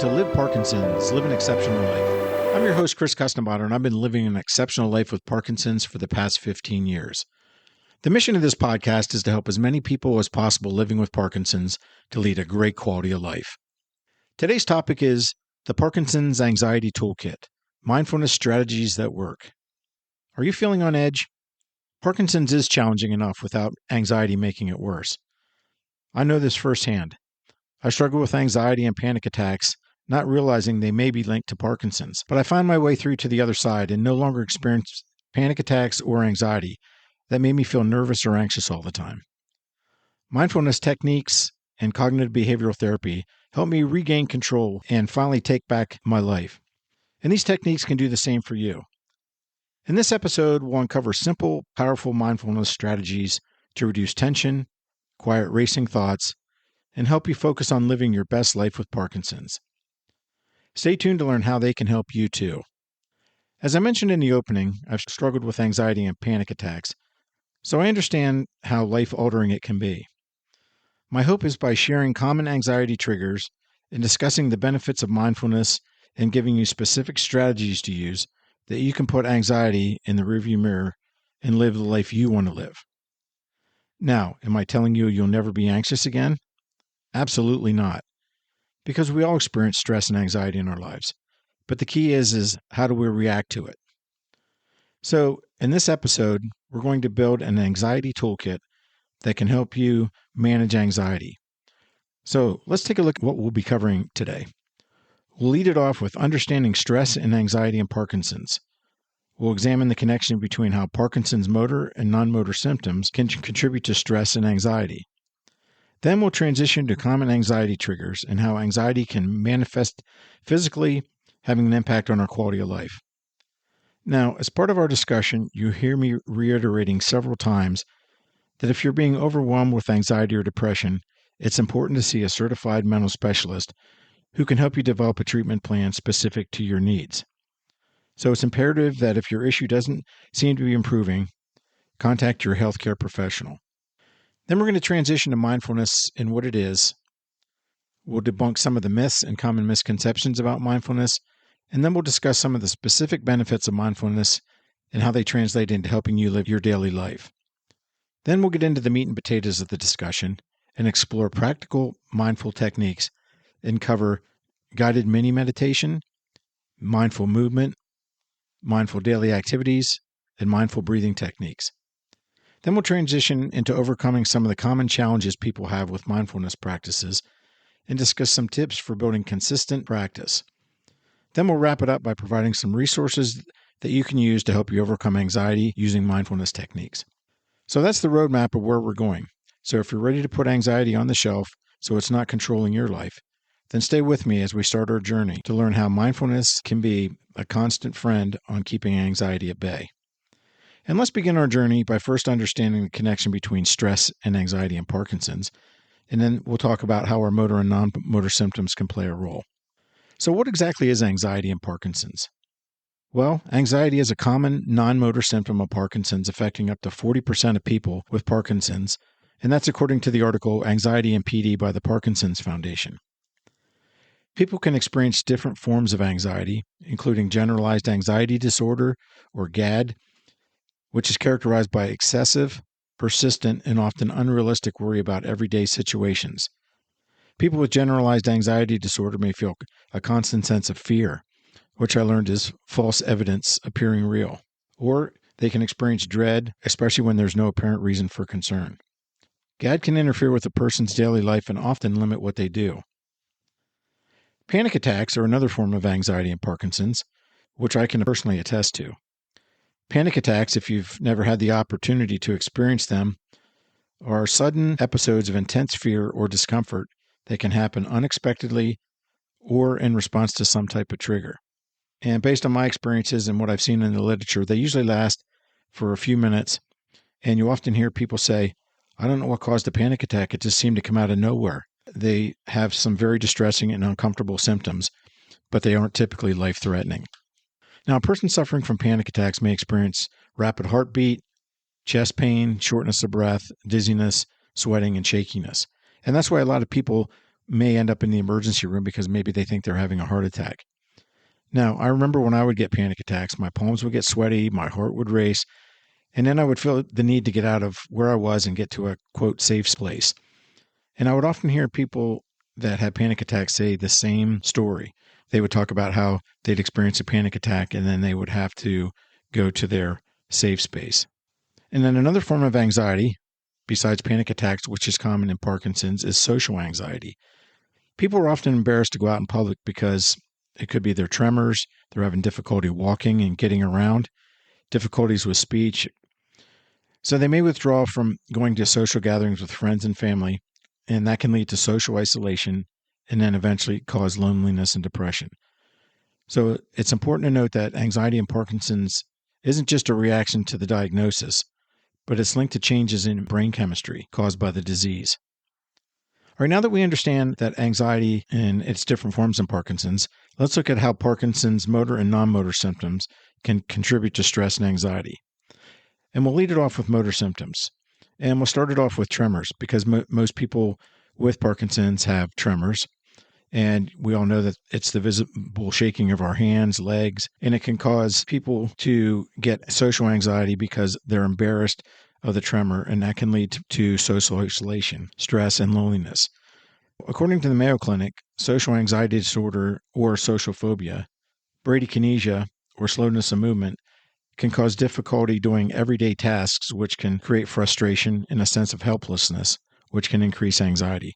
to Live Parkinson's, Live an Exceptional Life. I'm your host, Chris Custenbotter, and I've been living an exceptional life with Parkinson's for the past 15 years. The mission of this podcast is to help as many people as possible living with Parkinson's to lead a great quality of life. Today's topic is the Parkinson's Anxiety Toolkit, mindfulness strategies that work. Are you feeling on edge? Parkinson's is challenging enough without anxiety making it worse. I know this firsthand. I struggle with anxiety and panic attacks, not realizing they may be linked to Parkinson's, but I find my way through to the other side and no longer experience panic attacks or anxiety that made me feel nervous or anxious all the time. Mindfulness techniques and cognitive behavioral therapy help me regain control and finally take back my life. And these techniques can do the same for you. In this episode, we'll uncover simple, powerful mindfulness strategies to reduce tension, quiet racing thoughts, and help you focus on living your best life with Parkinson's. Stay tuned to learn how they can help you too. As I mentioned in the opening, I've struggled with anxiety and panic attacks, so I understand how life-altering it can be. My hope is by sharing common anxiety triggers and discussing the benefits of mindfulness and giving you specific strategies to use that you can put anxiety in the rearview mirror and live the life you want to live. Now, am I telling you you'll never be anxious again? Absolutely not, because we all experience stress and anxiety in our lives. But the key is how do we react to it? So in this episode, we're going to build an anxiety toolkit that can help you manage anxiety. So let's take a look at what we'll be covering today. We'll lead it off with understanding stress and anxiety in Parkinson's. We'll examine the connection between how Parkinson's motor and non-motor symptoms can contribute to stress and anxiety. Then we'll transition to common anxiety triggers and how anxiety can manifest physically, having an impact on our quality of life. Now, as part of our discussion, you hear me reiterating several times that if you're being overwhelmed with anxiety or depression, it's important to see a certified mental specialist who can help you develop a treatment plan specific to your needs. So it's imperative that if your issue doesn't seem to be improving, contact your healthcare professional. Then we're going to transition to mindfulness and what it is. We'll debunk some of the myths and common misconceptions about mindfulness, and then we'll discuss some of the specific benefits of mindfulness and how they translate into helping you live your daily life. Then we'll get into the meat and potatoes of the discussion and explore practical mindful techniques and cover guided mini meditation, mindful movement, mindful daily activities, and mindful breathing techniques. Then we'll transition into overcoming some of the common challenges people have with mindfulness practices and discuss some tips for building consistent practice. Then we'll wrap it up by providing some resources that you can use to help you overcome anxiety using mindfulness techniques. So that's the roadmap of where we're going. So if you're ready to put anxiety on the shelf so it's not controlling your life, then stay with me as we start our journey to learn how mindfulness can be a constant friend on keeping anxiety at bay. And let's begin our journey by first understanding the connection between stress and anxiety and Parkinson's, and then we'll talk about how our motor and non-motor symptoms can play a role. So what exactly is anxiety and Parkinson's? Well, anxiety is a common non-motor symptom of Parkinson's affecting up to 40% of people with Parkinson's, and that's according to the article Anxiety and PD by the Parkinson's Foundation. People can experience different forms of anxiety, including generalized anxiety disorder, or GAD, which is characterized by excessive, persistent, and often unrealistic worry about everyday situations. People with generalized anxiety disorder may feel a constant sense of fear, which I learned is false evidence appearing real. Or they can experience dread, especially when there's no apparent reason for concern. GAD can interfere with a person's daily life and often limit what they do. Panic attacks are another form of anxiety in Parkinson's, which I can personally attest to. Panic attacks, if you've never had the opportunity to experience them, are sudden episodes of intense fear or discomfort that can happen unexpectedly or in response to some type of trigger. And based on my experiences and what I've seen in the literature, they usually last for a few minutes. And you often hear people say, I don't know what caused the panic attack. It just seemed to come out of nowhere. They have some very distressing and uncomfortable symptoms, but they aren't typically life-threatening. Now, a person suffering from panic attacks may experience rapid heartbeat, chest pain, shortness of breath, dizziness, sweating, and shakiness. And that's why a lot of people may end up in the emergency room because maybe they think they're having a heart attack. Now, I remember when I would get panic attacks, my palms would get sweaty, my heart would race, and then I would feel the need to get out of where I was and get to a, quote, safe place. And I would often hear people that had panic attacks say the same story. They would talk about how they'd experience a panic attack and then they would have to go to their safe space. And then another form of anxiety, besides panic attacks, which is common in Parkinson's, is social anxiety. People are often embarrassed to go out in public because it could be their tremors, they're having difficulty walking and getting around, difficulties with speech. So they may withdraw from going to social gatherings with friends and family, and that can lead to social isolation and then eventually cause loneliness and depression. So it's important to note that anxiety in Parkinson's isn't just a reaction to the diagnosis, but it's linked to changes in brain chemistry caused by the disease. All right, now that we understand that anxiety and its different forms in Parkinson's, let's look at how Parkinson's motor and non-motor symptoms can contribute to stress and anxiety. And we'll lead it off with motor symptoms. And we'll start it off with tremors because most people with Parkinson's have tremors. And we all know that it's the visible shaking of our hands, legs, and it can cause people to get social anxiety because they're embarrassed of the tremor, and that can lead to social isolation, stress, and loneliness. According to the Mayo Clinic, social anxiety disorder or social phobia, bradykinesia or slowness of movement, can cause difficulty doing everyday tasks, which can create frustration and a sense of helplessness, which can increase anxiety.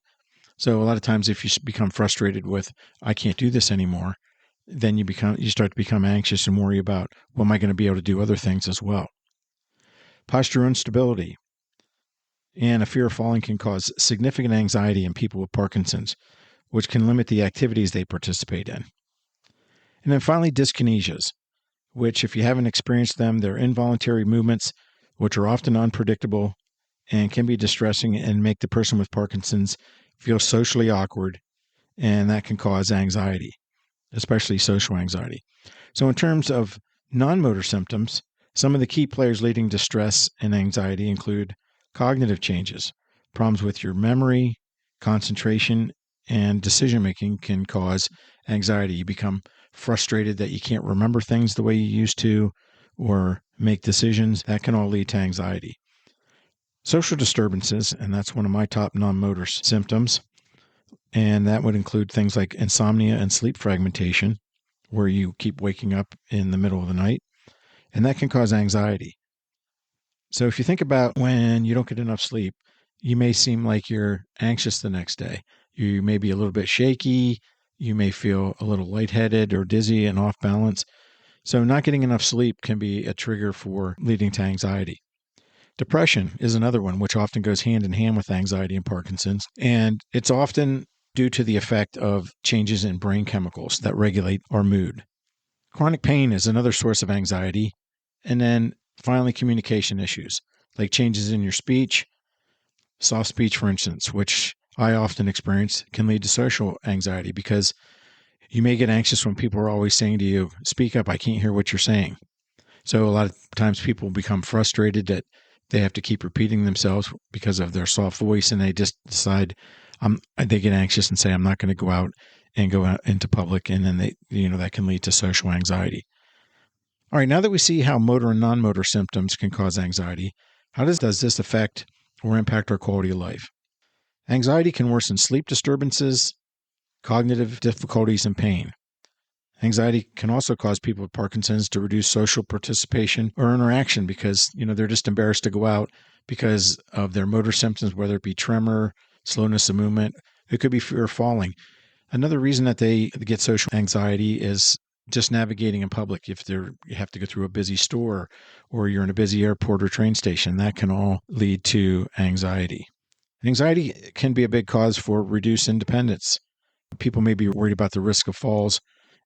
So a lot of times if you become frustrated with, I can't do this anymore, then you start to become anxious and worry about, well, am I going to be able to do other things as well? Postural instability and a fear of falling can cause significant anxiety in people with Parkinson's, which can limit the activities they participate in. And then finally, dyskinesias, which if you haven't experienced them, they're involuntary movements, which are often unpredictable and can be distressing and make the person with Parkinson's feel socially awkward, and that can cause anxiety, especially social anxiety. So in terms of non-motor symptoms, some of the key players leading to stress and anxiety include cognitive changes. Problems with your memory, concentration, and decision-making can cause anxiety. You become frustrated that you can't remember things the way you used to or make decisions. That can all lead to anxiety. Social disturbances, and that's one of my top non-motor symptoms, and that would include things like insomnia and sleep fragmentation, where you keep waking up in the middle of the night, and that can cause anxiety. So if you think about when you don't get enough sleep, you may seem like you're anxious the next day. You may be a little bit shaky. You may feel a little lightheaded or dizzy and off balance. So not getting enough sleep can be a trigger for leading to anxiety. Depression is another one, which often goes hand in hand with anxiety and Parkinson's. And it's often due to the effect of changes in brain chemicals that regulate our mood. Chronic pain is another source of anxiety. And then finally, communication issues, like changes in your speech, soft speech, for instance, which I often experience, can lead to social anxiety because you may get anxious when people are always saying to you, speak up, I can't hear what you're saying. So a lot of times people become frustrated that they have to keep repeating themselves because of their soft voice, and they just decide, they get anxious and say, I'm not going to go out into public, and then that can lead to social anxiety. All right, now that we see how motor and non-motor symptoms can cause anxiety, how does this affect or impact our quality of life? Anxiety can worsen sleep disturbances, cognitive difficulties, and pain. Anxiety can also cause people with Parkinson's to reduce social participation or interaction because, they're just embarrassed to go out because of their motor symptoms, whether it be tremor, slowness of movement. It could be fear of falling. Another reason that they get social anxiety is just navigating in public. If you have to go through a busy store or you're in a busy airport or train station, that can all lead to anxiety. Anxiety can be a big cause for reduced independence. People may be worried about the risk of falls,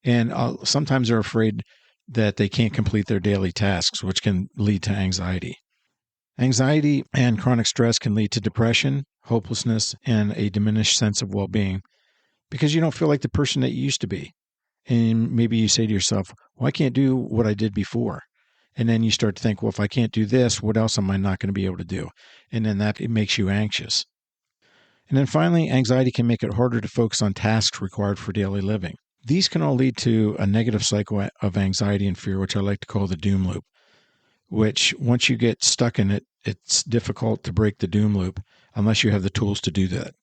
and sometimes they're afraid that they can't complete their daily tasks, which can lead to anxiety. Anxiety and chronic stress can lead to depression, hopelessness, and a diminished sense of well-being because you don't feel like the person that you used to be. And maybe you say to yourself, well, I can't do what I did before. And then you start to think, well, if I can't do this, what else am I not going to be able to do? And then it makes you anxious. And then finally, anxiety can make it harder to focus on tasks required for daily living. These can all lead to a negative cycle of anxiety and fear, which I like to call the doom loop, which once you get stuck in it, it's difficult to break the doom loop unless you have the tools to do that.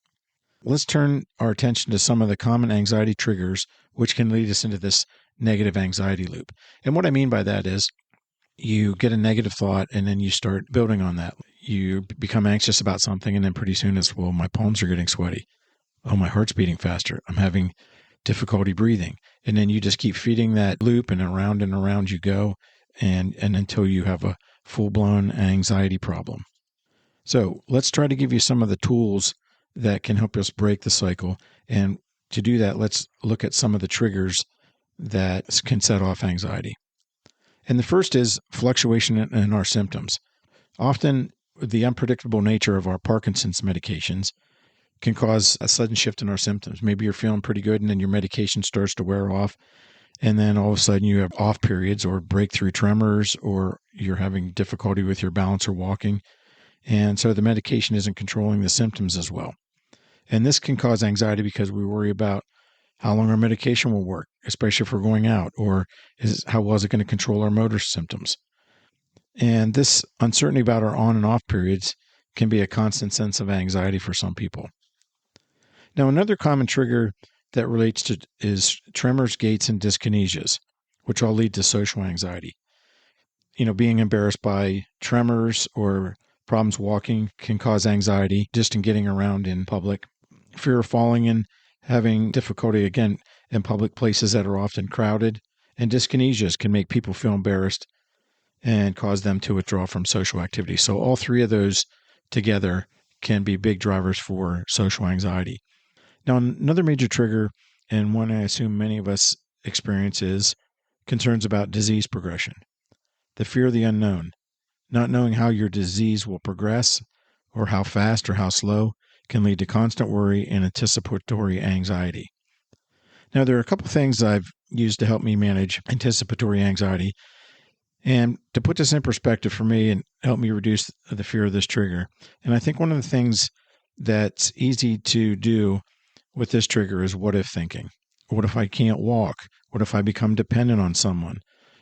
Let's turn our attention to some of the common anxiety triggers, which can lead us into this negative anxiety loop. And what I mean by that is you get a negative thought and then you start building on that. You become anxious about something, and then pretty soon it's, well, my palms are getting sweaty. Oh, my heart's beating faster. I'm having difficulty breathing. And then you just keep feeding that loop, and around you go, and until you have a full-blown anxiety problem. So let's try to give you some of the tools that can help us break the cycle. And to do that, let's look at some of the triggers that can set off anxiety. And the first is fluctuation in our symptoms. Often, the unpredictable nature of our Parkinson's medications can cause a sudden shift in our symptoms. Maybe you're feeling pretty good, and then your medication starts to wear off, and then all of a sudden you have off periods or breakthrough tremors, or you're having difficulty with your balance or walking. And so the medication isn't controlling the symptoms as well. And this can cause anxiety because we worry about how long our medication will work, especially if we're going out, or how well is it going to control our motor symptoms. And this uncertainty about our on and off periods can be a constant sense of anxiety for some people. Now, another common trigger that relates to is tremors, gaits, and dyskinesias, which all lead to social anxiety. Being embarrassed by tremors or problems walking can cause anxiety just in getting around in public. Fear of falling and having difficulty, again, in public places that are often crowded. And dyskinesias can make people feel embarrassed and cause them to withdraw from social activity. So all three of those together can be big drivers for social anxiety. Now, another major trigger, and one I assume many of us experience, is concerns about disease progression. The fear of the unknown, not knowing how your disease will progress or how fast or how slow, can lead to constant worry and anticipatory anxiety. Now, there are a couple of things I've used to help me manage anticipatory anxiety. And to put this in perspective for me and help me reduce the fear of this trigger, and I think one of the things that's easy to do with this trigger is what if thinking. What if I can't walk? What if I become dependent on someone?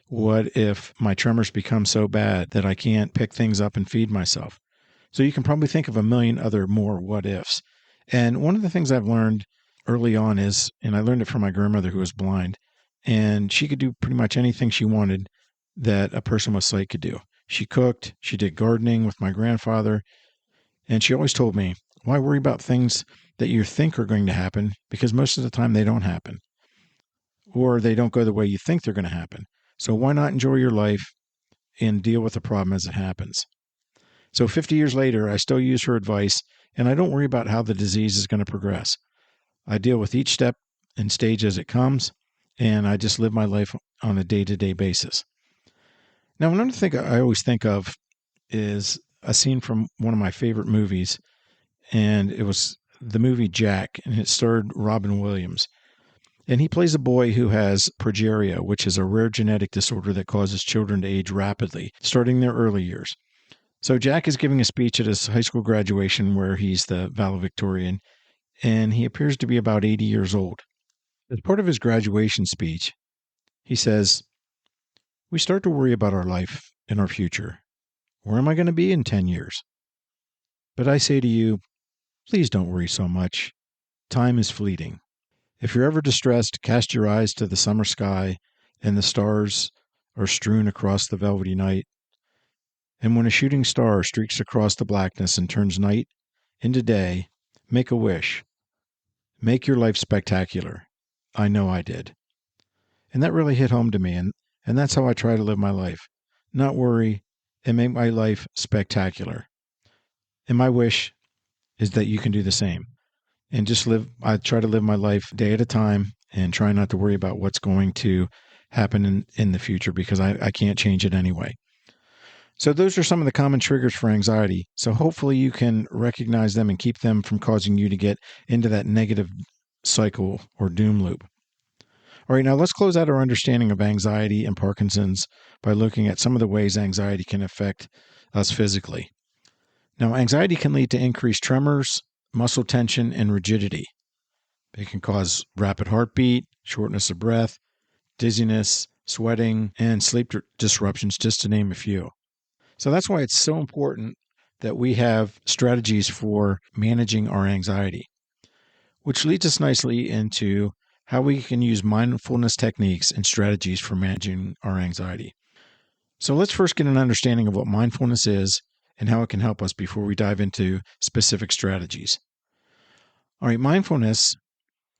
What if my tremors become so bad that I can't pick things up and feed myself? So you can probably think of a million other more what ifs. And one of the things I've learned early on is, and I learned it from my grandmother who was blind, and she could do pretty much anything she wanted that a person with sight could do. She cooked, she did gardening with my grandfather, and she always told me, why worry about things that you think are going to happen, because most of the time they don't happen, or they don't go the way you think they're going to happen. So why not enjoy your life and deal with the problem as it happens? So 50 years later, I still use her advice, and I don't worry about how the disease is going to progress. I deal with each step and stage as it comes, and I just live my life on a day-to-day basis. Now, another thing I always think of is a scene from one of my favorite movies, and it was the movie Jack, and it starred Robin Williams. And he plays a boy who has progeria, which is a rare genetic disorder that causes children to age rapidly, starting in their early years. So Jack is giving a speech at his high school graduation where he's the valedictorian, and he appears to be about 80 years old. As part of his graduation speech, he says, "We start to worry about our life and our future. Where am I going to be in 10 years? But I say to you, please don't worry so much. Time is fleeting. If you're ever distressed, cast your eyes to the summer sky, and the stars are strewn across the velvety night. And when a shooting star streaks across the blackness and turns night into day, make a wish. Make your life spectacular. I know I did." And that really hit home to me, and that's how I try to live my life. Not worry and make my life spectacular. And my wish is that you can do the same. And just I try to live my life day at a time and try not to worry about what's going to happen in the future, because I can't change it anyway. So those are some of the common triggers for anxiety. So hopefully you can recognize them and keep them from causing you to get into that negative cycle or doom loop. All right, now let's close out our understanding of anxiety and Parkinson's by looking at some of the ways anxiety can affect us physically. Now, anxiety can lead to increased tremors, muscle tension and rigidity. It can cause rapid heartbeat, shortness of breath, dizziness, sweating, and sleep disruptions, just to name a few. So that's why it's so important that we have strategies for managing our anxiety, which leads us nicely into how we can use mindfulness techniques and strategies for managing our anxiety. So let's first get an understanding of what mindfulness is and how it can help us before we dive into specific strategies. All right, mindfulness,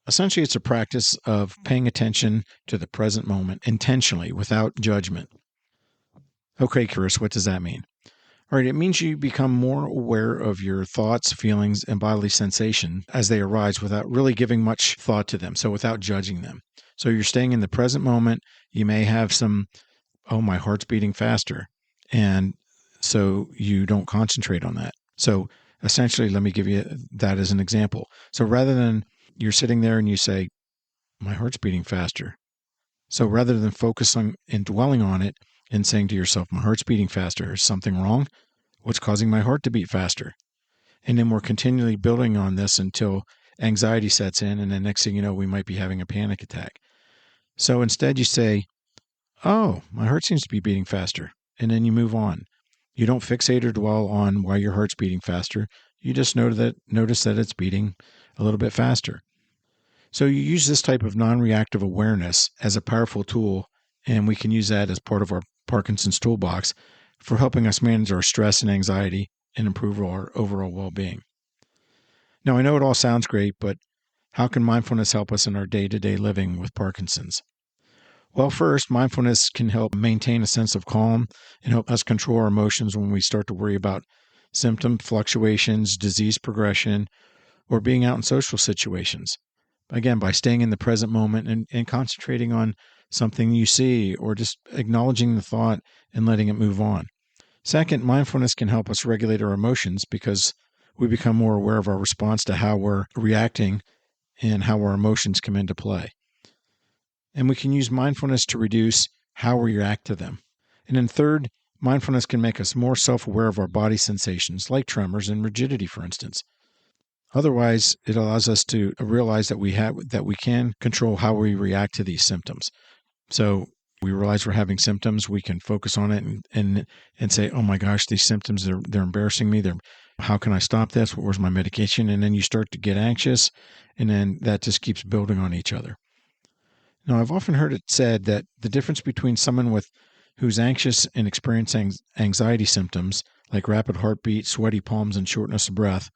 essentially it's a practice of paying attention to the present moment intentionally without judgment. Okay, Chris, what does that mean? All right, it means you become more aware of your thoughts, feelings, and bodily sensation as they arise without really giving much thought to them, so without judging them. So you're staying in the present moment. You may have some, oh, my heart's beating faster. And so you don't concentrate on that. So essentially, let me give you that as an example. So rather than you're sitting there and you say, my heart's beating faster. So rather than focusing and dwelling on it and saying to yourself, my heart's beating faster, is something wrong? What's causing my heart to beat faster? And then we're continually building on this until anxiety sets in. And then next thing you know, we might be having a panic attack. So instead you say, oh, my heart seems to be beating faster. And then you move on. You don't fixate or dwell on why your heart's beating faster. You just notice that it's beating a little bit faster. So you use this type of non-reactive awareness as a powerful tool, and we can use that as part of our Parkinson's toolbox for helping us manage our stress and anxiety and improve our overall well-being. Now, I know it all sounds great, but how can mindfulness help us in our day-to-day living with Parkinson's? Well, first, mindfulness can help maintain a sense of calm and help us control our emotions when we start to worry about symptom fluctuations, disease progression, or being out in social situations. Again, by staying in the present moment and concentrating on something you see or just acknowledging the thought and letting it move on. Second, mindfulness can help us regulate our emotions because we become more aware of our response to how we're reacting and how our emotions come into play. And we can use mindfulness to reduce how we react to them. And then third, mindfulness can make us more self-aware of our body sensations, like tremors and rigidity, for instance. Otherwise, it allows us to realize that we can control how we react to these symptoms. So we realize we're having symptoms, we can focus on it and say, oh my gosh, these symptoms, they're embarrassing me. How can I stop this? Where's my medication? And then you start to get anxious, and then that just keeps building on each other. Now, I've often heard it said that the difference between someone who's anxious and experiencing anxiety symptoms, like rapid heartbeat, sweaty palms, and shortness of breath,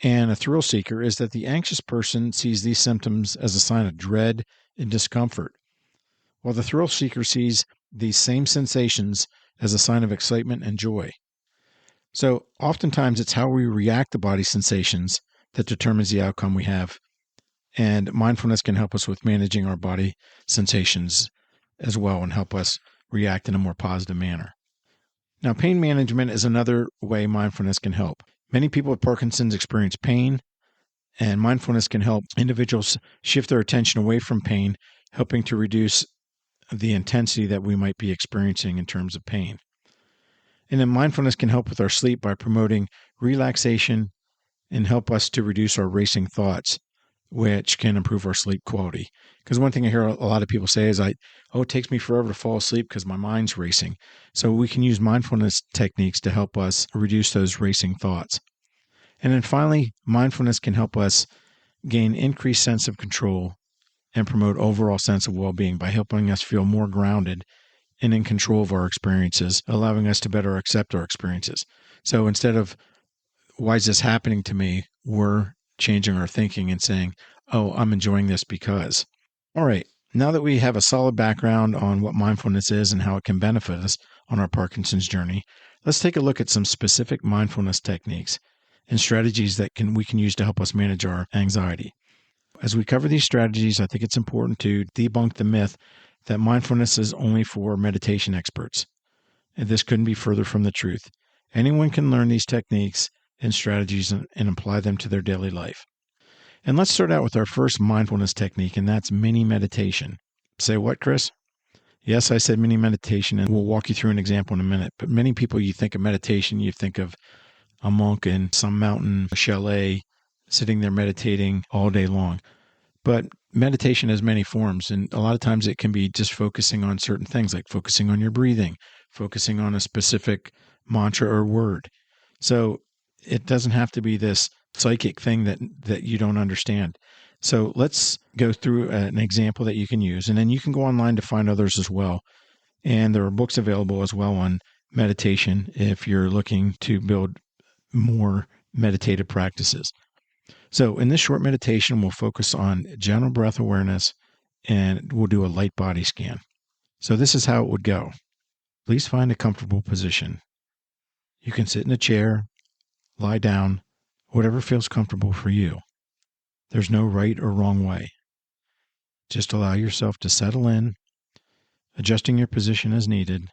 and a thrill seeker is that the anxious person sees these symptoms as a sign of dread and discomfort, while the thrill seeker sees these same sensations as a sign of excitement and joy. So oftentimes it's how we react to body sensations that determines the outcome we have. And mindfulness can help us with managing our body sensations as well and help us react in a more positive manner. Now, pain management is another way mindfulness can help. Many people with Parkinson's experience pain, and mindfulness can help individuals shift their attention away from pain, helping to reduce the intensity that we might be experiencing in terms of pain. And then mindfulness can help with our sleep by promoting relaxation and help us to reduce our racing thoughts, which can improve our sleep quality. Because one thing I hear a lot of people say is, it takes me forever to fall asleep because my mind's racing. So we can use mindfulness techniques to help us reduce those racing thoughts. And then finally, mindfulness can help us gain increased sense of control and promote overall sense of well-being by helping us feel more grounded and in control of our experiences, allowing us to better accept our experiences. So instead of, why is this happening to me? We're changing our thinking and saying, oh, I'm enjoying this because. All right, now that we have a solid background on what mindfulness is and how it can benefit us on our Parkinson's journey, let's take a look at some specific mindfulness techniques and strategies that we can use to help us manage our anxiety. As we cover these strategies, I think it's important to debunk the myth that mindfulness is only for meditation experts. And this couldn't be further from the truth. Anyone can learn these techniques and strategies and apply them to their daily life. And let's start out with our first mindfulness technique, and that's mini meditation. Say what, Chris? Yes, I said mini meditation, and we'll walk you through an example in a minute. But many people, you think of meditation, you think of a monk in some mountain chalet sitting there meditating all day long. But meditation has many forms, and a lot of times it can be just focusing on certain things, like focusing on your breathing, focusing on a specific mantra or word. So it doesn't have to be this psychic thing that you don't understand. So let's go through an example that you can use, and then you can go online to find others as well. And there are books available as well on meditation if you're looking to build more meditative practices. So in this short meditation, we'll focus on general breath awareness and we'll do a light body scan. So this is how it would go. Please find a comfortable position. You can sit in a chair, lie down, whatever feels comfortable for you. There's no right or wrong way. Just allow yourself to settle in, adjusting your position as needed.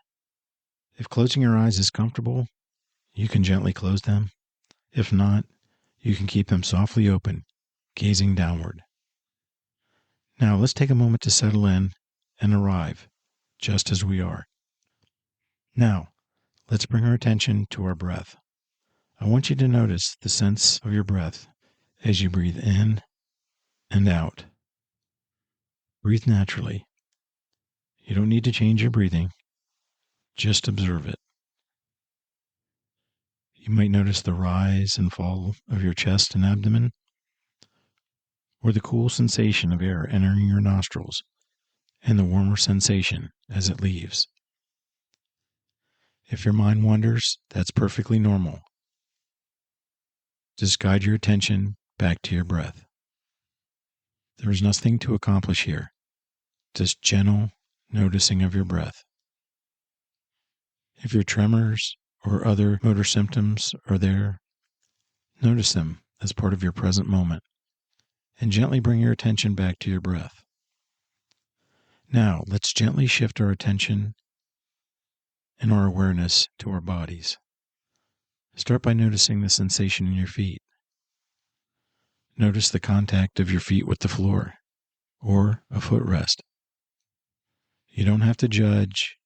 If closing your eyes is comfortable, you can gently close them. If not, you can keep them softly open, gazing downward. Now let's take a moment to settle in and arrive just as we are. Now, let's bring our attention to our breath. I want you to notice the sense of your breath as you breathe in and out. Breathe naturally. You don't need to change your breathing. Just observe it. You might notice the rise and fall of your chest and abdomen, or the cool sensation of air entering your nostrils and the warmer sensation as it leaves. If your mind wanders, that's perfectly normal. Just guide your attention back to your breath. There is nothing to accomplish here, just gentle noticing of your breath. If your tremors or other motor symptoms are there, notice them as part of your present moment and gently bring your attention back to your breath. Now, let's gently shift our attention and our awareness to our bodies. Start by noticing the sensation in your feet. Notice the contact of your feet with the floor or a footrest. You don't have to judge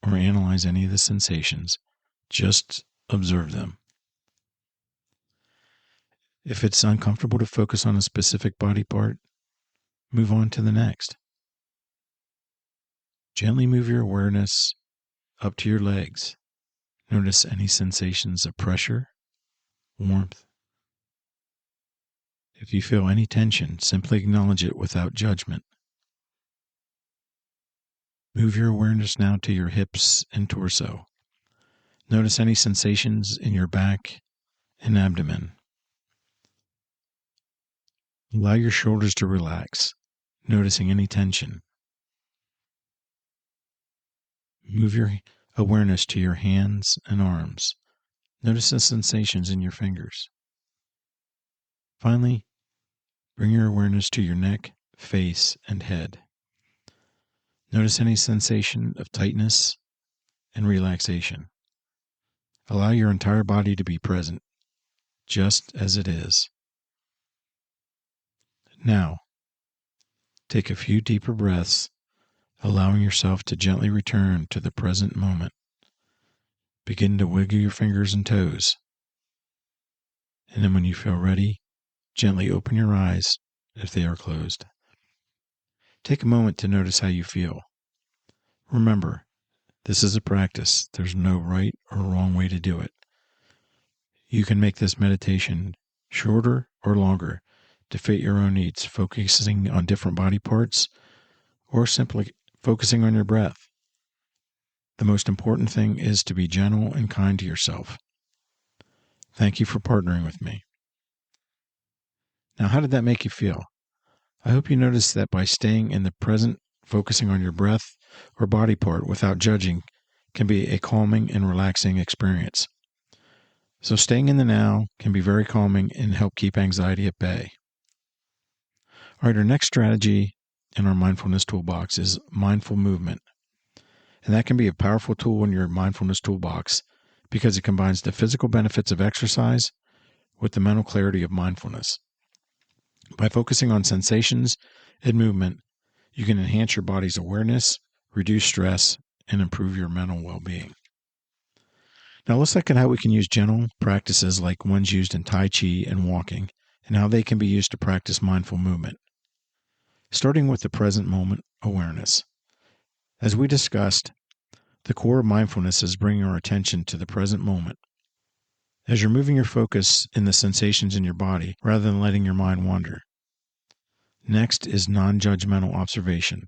or analyze any of the sensations. Just observe them. If it's uncomfortable to focus on a specific body part, move on to the next. Gently move your awareness up to your legs. Notice any sensations of pressure, warmth. If you feel any tension, simply acknowledge it without judgment. Move your awareness now to your hips and torso. Notice any sensations in your back and abdomen. Allow your shoulders to relax, noticing any tension. Move your awareness to your hands and arms. Notice the sensations in your fingers. Finally, bring your awareness to your neck, face, and head. Notice any sensation of tightness and relaxation. Allow your entire body to be present, just as it is. Now, take a few deeper breaths, allowing yourself to gently return to the present moment. Begin to wiggle your fingers and toes. And then when you feel ready, gently open your eyes if they are closed. Take a moment to notice how you feel. Remember, this is a practice. There's no right or wrong way to do it. You can make this meditation shorter or longer to fit your own needs, focusing on different body parts or simply focusing on your breath. The most important thing is to be gentle and kind to yourself. Thank you for partnering with me. Now, how did that make you feel? I hope you noticed that by staying in the present, focusing on your breath or body part without judging can be a calming and relaxing experience. So staying in the now can be very calming and help keep anxiety at bay. All right, our next strategy in our mindfulness toolbox is mindful movement. And that can be a powerful tool in your mindfulness toolbox because it combines the physical benefits of exercise with the mental clarity of mindfulness. By focusing on sensations and movement, you can enhance your body's awareness, reduce stress, and improve your mental well-being. Now let's look at how we can use gentle practices like ones used in Tai Chi and walking and how they can be used to practice mindful movement. Starting with the present moment awareness. As we discussed, the core of mindfulness is bringing our attention to the present moment. As you're moving your focus in the sensations in your body rather than letting your mind wander. Next is non-judgmental observation.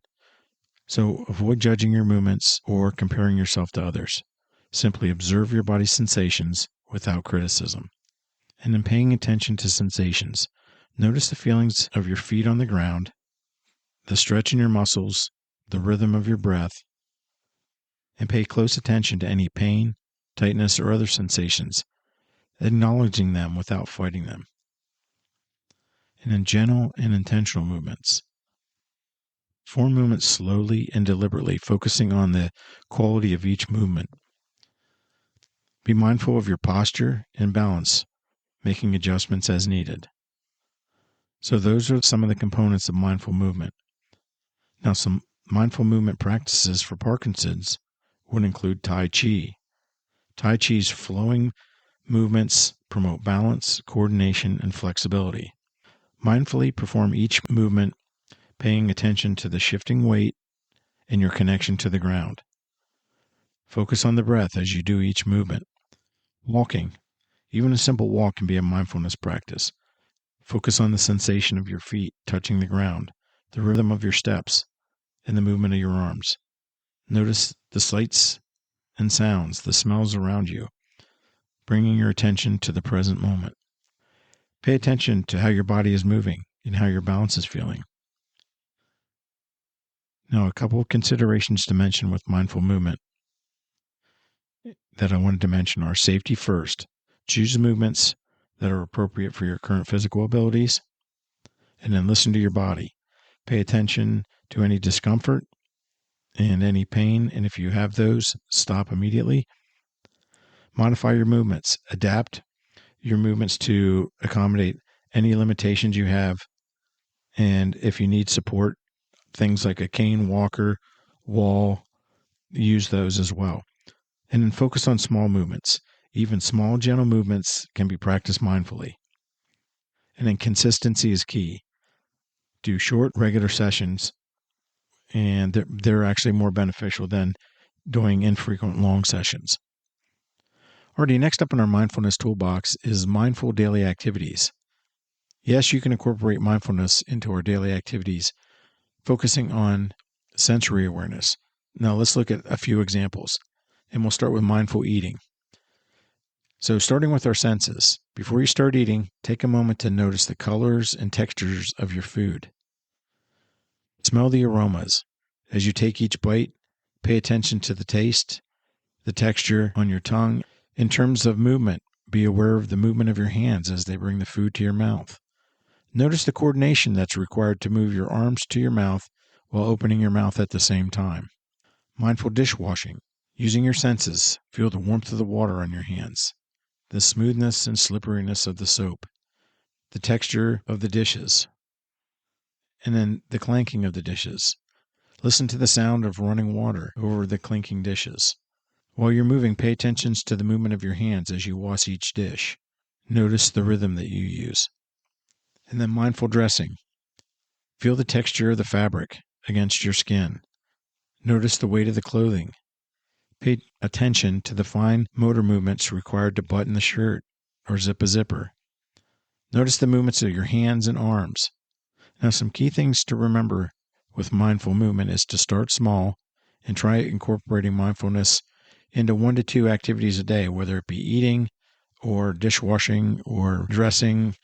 So avoid judging your movements or comparing yourself to others. Simply observe your body's sensations without criticism. And then paying attention to sensations. Notice the feelings of your feet on the ground, the stretch in your muscles, the rhythm of your breath, and pay close attention to any pain, tightness, or other sensations, acknowledging them without fighting them. And then gentle and intentional movements. Form movements slowly and deliberately, focusing on the quality of each movement. Be mindful of your posture and balance, making adjustments as needed. So those are some of the components of mindful movement. Now, some mindful movement practices for Parkinson's would include Tai Chi. Tai Chi's flowing movements promote balance, coordination, and flexibility. Mindfully perform each movement, paying attention to the shifting weight and your connection to the ground. Focus on the breath as you do each movement. Walking. Even a simple walk can be a mindfulness practice. Focus on the sensation of your feet touching the ground, the rhythm of your steps, and the movement of your arms. Notice the sights and sounds, the smells around you, bringing your attention to the present moment. Pay attention to how your body is moving and how your balance is feeling. Now, a couple of considerations to mention with mindful movement that I wanted to mention are safety first. Choose movements that are appropriate for your current physical abilities, and then listen to your body. Pay attention to any discomfort and any pain, and if you have those, stop immediately. Modify your movements. Adapt your movements to accommodate any limitations you have, and if you need support, things like a cane, walker, wall, use those as well. And then focus on small movements. Even small, gentle movements can be practiced mindfully. And then consistency is key. Do short, regular sessions, and they're actually more beneficial than doing infrequent, long sessions. Alrighty, next up in our mindfulness toolbox is mindful daily activities. Yes, you can incorporate mindfulness into our daily activities, focusing on sensory awareness. Now let's look at a few examples, and we'll start with mindful eating. So starting with our senses, before you start eating, take a moment to notice the colors and textures of your food. Smell the aromas. As you take each bite, pay attention to the taste, the texture on your tongue. In terms of movement, be aware of the movement of your hands as they bring the food to your mouth. Notice the coordination that's required to move your arms to your mouth while opening your mouth at the same time. Mindful dishwashing. Using your senses, feel the warmth of the water on your hands, the smoothness and slipperiness of the soap, the texture of the dishes, and then the clanking of the dishes. Listen to the sound of running water over the clinking dishes. While you're moving, pay attention to the movement of your hands as you wash each dish. Notice the rhythm that you use. And then mindful dressing. Feel the texture of the fabric against your skin. Notice the weight of the clothing. Pay attention to the fine motor movements required to button the shirt or zip a zipper. Notice the movements of your hands and arms. Now, some key things to remember with mindful movement is to start small and try incorporating mindfulness into 1 to 2 activities a day, whether it be eating or dishwashing or dressing,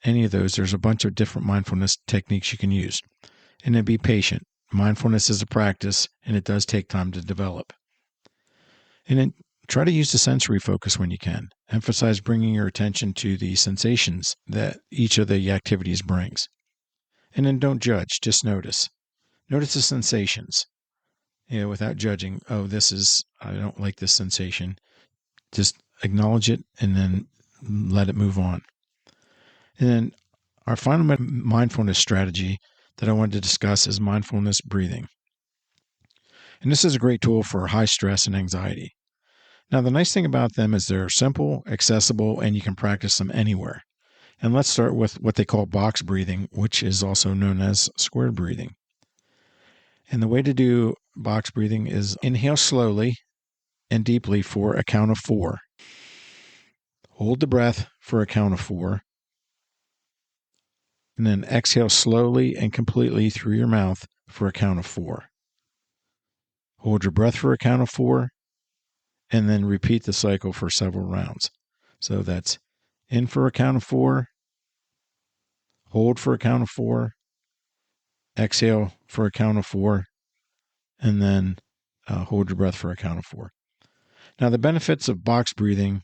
any of those. There's a bunch of different mindfulness techniques you can use. And then be patient. Mindfulness is a practice, and it does take time to develop. And then try to use the sensory focus when you can. Emphasize bringing your attention to the sensations that each of the activities brings. And then don't judge, just notice. Notice the sensations, without judging. Oh, I don't like this sensation. Just acknowledge it and then let it move on. And then our final mindfulness strategy that I wanted to discuss is mindfulness breathing. And this is a great tool for high stress and anxiety. Now, the nice thing about them is they're simple, accessible, and you can practice them anywhere. And let's start with what they call box breathing, which is also known as square breathing. And the way to do box breathing is inhale slowly and deeply for a count of 4. Hold the breath for a count of 4. And then exhale slowly and completely through your mouth for a count of 4. Hold your breath for a count of 4, and then repeat the cycle for several rounds. So that's in for a count of 4, hold for a count of 4, exhale for a count of 4, and then hold your breath for a count of 4. Now, the benefits of box breathing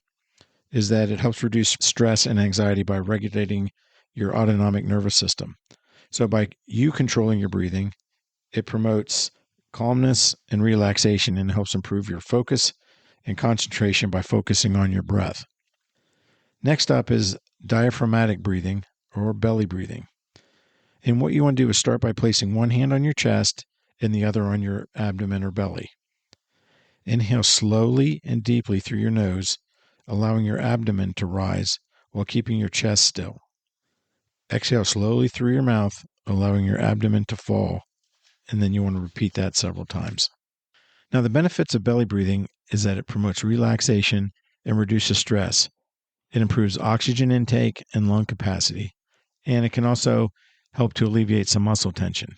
is that it helps reduce stress and anxiety by regulating your autonomic nervous system. So by you controlling your breathing, it promotes calmness and relaxation and helps improve your focus and concentration by focusing on your breath. Next up is diaphragmatic breathing or belly breathing. And what you want to do is start by placing one hand on your chest and the other on your abdomen or belly. Inhale slowly and deeply through your nose, allowing your abdomen to rise while keeping your chest still. Exhale slowly through your mouth, allowing your abdomen to fall, and then you want to repeat that several times. Now, the benefits of belly breathing is that it promotes relaxation and reduces stress. It improves oxygen intake and lung capacity, and it can also help to alleviate some muscle tension.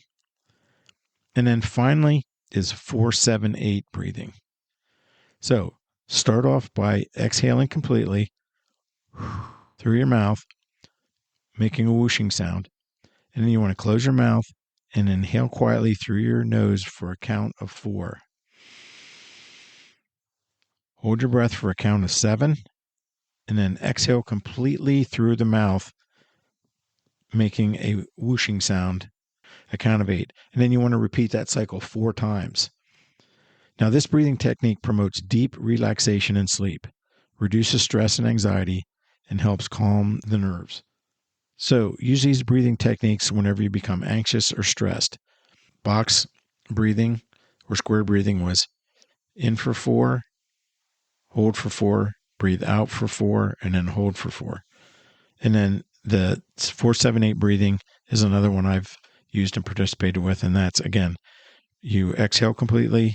And then finally is 4-7-8 breathing. So start off by exhaling completely through your mouth, making a whooshing sound. And then you want to close your mouth and inhale quietly through your nose for a count of 4. Hold your breath for a count of 7, and then exhale completely through the mouth, making a whooshing sound, a count of 8. And then you want to repeat that cycle 4 times. Now, this breathing technique promotes deep relaxation and sleep, reduces stress and anxiety, and helps calm the nerves. So use these breathing techniques whenever you become anxious or stressed. Box breathing or square breathing was in for 4, hold for 4, breathe out for 4, and then hold for 4. And then the 4-7-8 breathing is another one I've used and participated with. And that's, again, you exhale completely,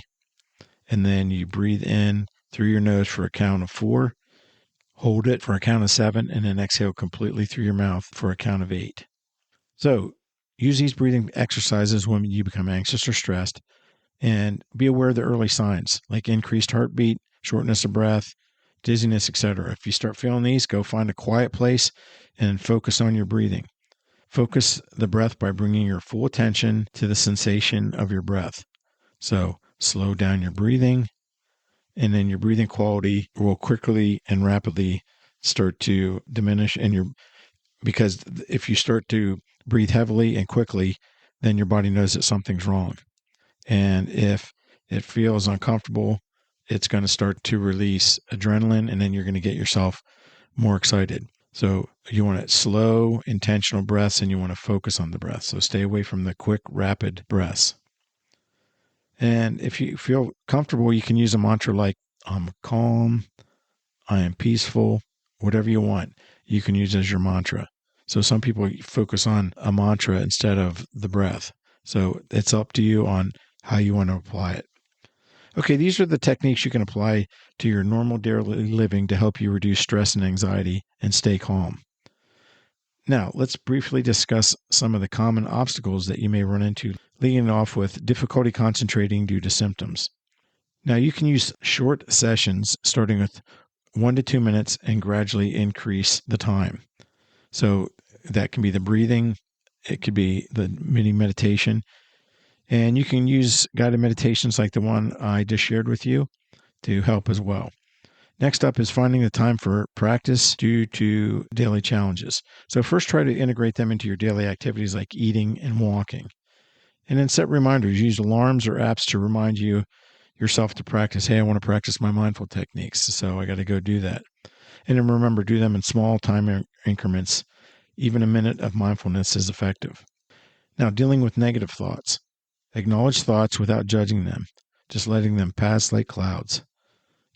and then you breathe in through your nose for a count of 4, hold it for a count of 7, and then exhale completely through your mouth for a count of 8. So use these breathing exercises when you become anxious or stressed, and be aware of the early signs like increased heartbeat, shortness of breath, dizziness, etc. If you start feeling these, go find a quiet place and focus on your breathing. Focus the breath by bringing your full attention to the sensation of your breath. So slow down your breathing, and then your breathing quality will quickly and rapidly start to diminish. Because if you start to breathe heavily and quickly, then your body knows that something's wrong. And if it feels uncomfortable, it's going to start to release adrenaline, and then you're going to get yourself more excited. So you want slow, intentional breaths, and you want to focus on the breath. So stay away from the quick, rapid breaths. And if you feel comfortable, you can use a mantra like, I'm calm, I am peaceful, whatever you want, you can use as your mantra. So some people focus on a mantra instead of the breath. So it's up to you on how you want to apply it. Okay, these are the techniques you can apply to your normal daily living to help you reduce stress and anxiety and stay calm. Now, let's briefly discuss some of the common obstacles that you may run into, leading off with difficulty concentrating due to symptoms. Now, you can use short sessions starting with 1 to 2 minutes and gradually increase the time. So that can be the breathing, it could be the mini meditation, and you can use guided meditations like the one I just shared with you to help as well. Next up is finding the time for practice due to daily challenges. So first try to integrate them into your daily activities like eating and walking. And then set reminders. Use alarms or apps to remind yourself to practice. Hey, I want to practice my mindful techniques, so I got to go do that. And then remember, do them in small time increments. Even a minute of mindfulness is effective. Now, dealing with negative thoughts. Acknowledge thoughts without judging them, just letting them pass like clouds.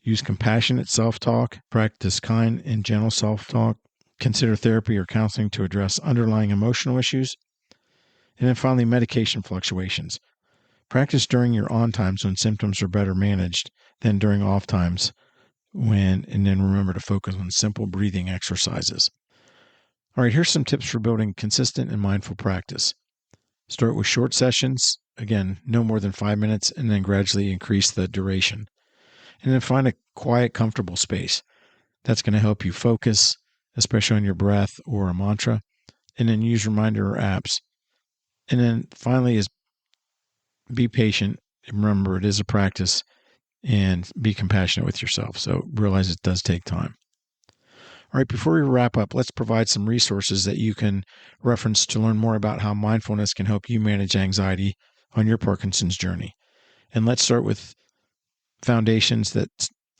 Use compassionate self-talk. Practice kind and gentle self-talk. Consider therapy or counseling to address underlying emotional issues. And then finally, medication fluctuations. Practice during your on times when symptoms are better managed than during off times and then remember to focus on simple breathing exercises. All right, here's some tips for building consistent and mindful practice. Start with short sessions, again, no more than 5 minutes, and then gradually increase the duration. And then find a quiet, comfortable space. That's going to help you focus, especially on your breath or a mantra, and then use reminder or apps. And then finally is be patient. Remember, it is a practice, and be compassionate with yourself. So realize it does take time. All right, before we wrap up, let's provide some resources that you can reference to learn more about how mindfulness can help you manage anxiety on your Parkinson's journey. And let's start with foundations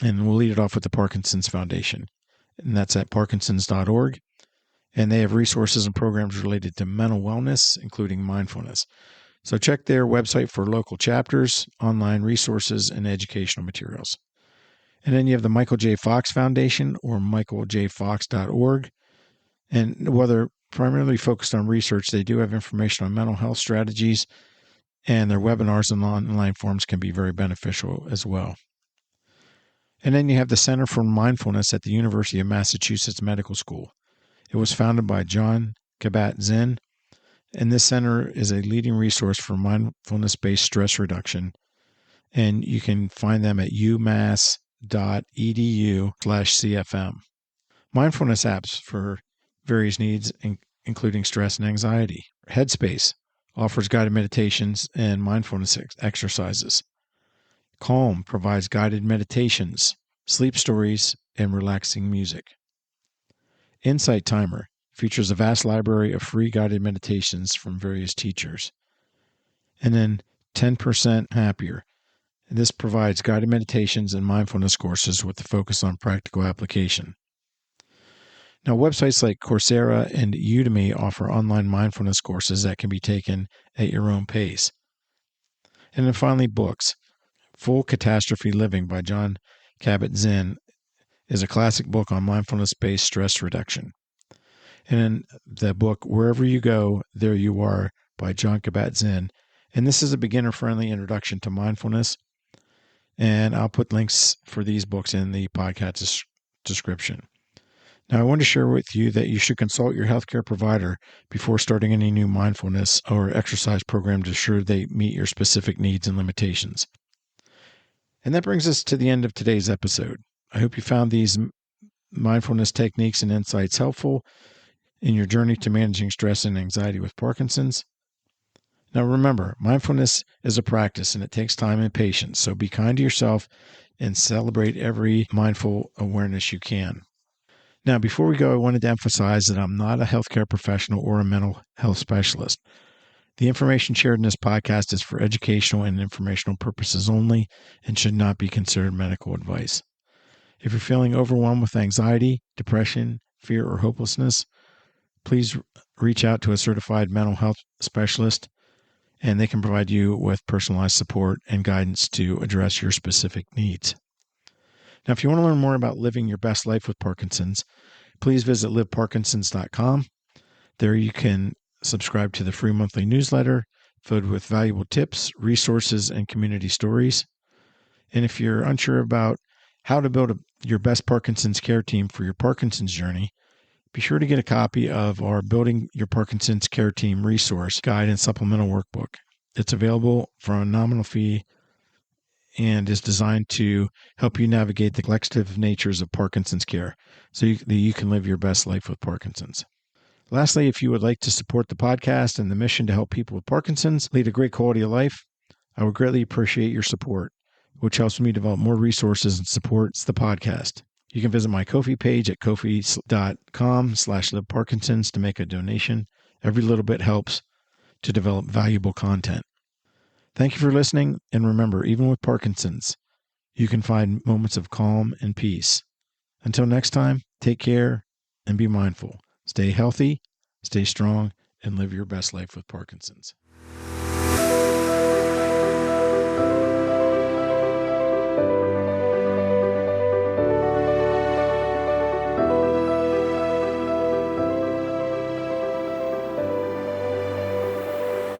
and we'll lead it off with the Parkinson's Foundation. And that's at parkinsons.org. And they have resources and programs related to mental wellness, including mindfulness. So check their website for local chapters, online resources, and educational materials. And then you have the Michael J. Fox Foundation, or michaeljfox.org. And while they're primarily focused on research, they do have information on mental health strategies, and their webinars and online forums can be very beneficial as well. And then you have the Center for Mindfulness at the University of Massachusetts Medical School. It was founded by John Kabat-Zinn, and this center is a leading resource for mindfulness-based stress reduction. And you can find them at umass.edu/CFM. Mindfulness apps for various needs, including stress and anxiety. Headspace offers guided meditations and mindfulness exercises. Calm provides guided meditations, sleep stories, and relaxing music. Insight Timer features a vast library of free guided meditations from various teachers. And then 10% Happier. This provides guided meditations and mindfulness courses with a focus on practical application. Now, websites like Coursera and Udemy offer online mindfulness courses that can be taken at your own pace. And then finally, books. Full Catastrophe Living by John Kabat-Zinn is a classic book on mindfulness-based stress reduction. And then the book Wherever You Go, There You Are by John Kabat-Zinn. And this is a beginner-friendly introduction to mindfulness. And I'll put links for these books in the podcast description. Now, I want to share with you that you should consult your healthcare provider before starting any new mindfulness or exercise program to ensure they meet your specific needs and limitations. And that brings us to the end of today's episode. I hope you found these mindfulness techniques and insights helpful in your journey to managing stress and anxiety with Parkinson's. Now remember, mindfulness is a practice and it takes time and patience, so be kind to yourself and celebrate every mindful awareness you can. Now, before we go, I wanted to emphasize that I'm not a healthcare professional or a mental health specialist. The information shared in this podcast is for educational and informational purposes only and should not be considered medical advice. If you're feeling overwhelmed with anxiety, depression, fear, or hopelessness, please reach out to a certified mental health specialist, and they can provide you with personalized support and guidance to address your specific needs. Now, if you want to learn more about living your best life with Parkinson's, please visit liveparkinsons.com. There you can subscribe to the free monthly newsletter filled with valuable tips, resources, and community stories. And if you're unsure about how to build your best Parkinson's care team for your Parkinson's journey, be sure to get a copy of our Building Your Parkinson's Care Team resource guide and supplemental workbook. It's available for a nominal fee and is designed to help you navigate the collective natures of Parkinson's care so you can live your best life with Parkinson's. Lastly, if you would like to support the podcast and the mission to help people with Parkinson's lead a great quality of life, I would greatly appreciate your support, which helps me develop more resources and supports the podcast. You can visit my Ko-fi page at kofi.com/liveparkinsons to make a donation. Every little bit helps to develop valuable content. Thank you for listening, and remember, even with Parkinson's, you can find moments of calm and peace. Until next time, take care and be mindful. Stay healthy, stay strong, and live your best life with Parkinson's.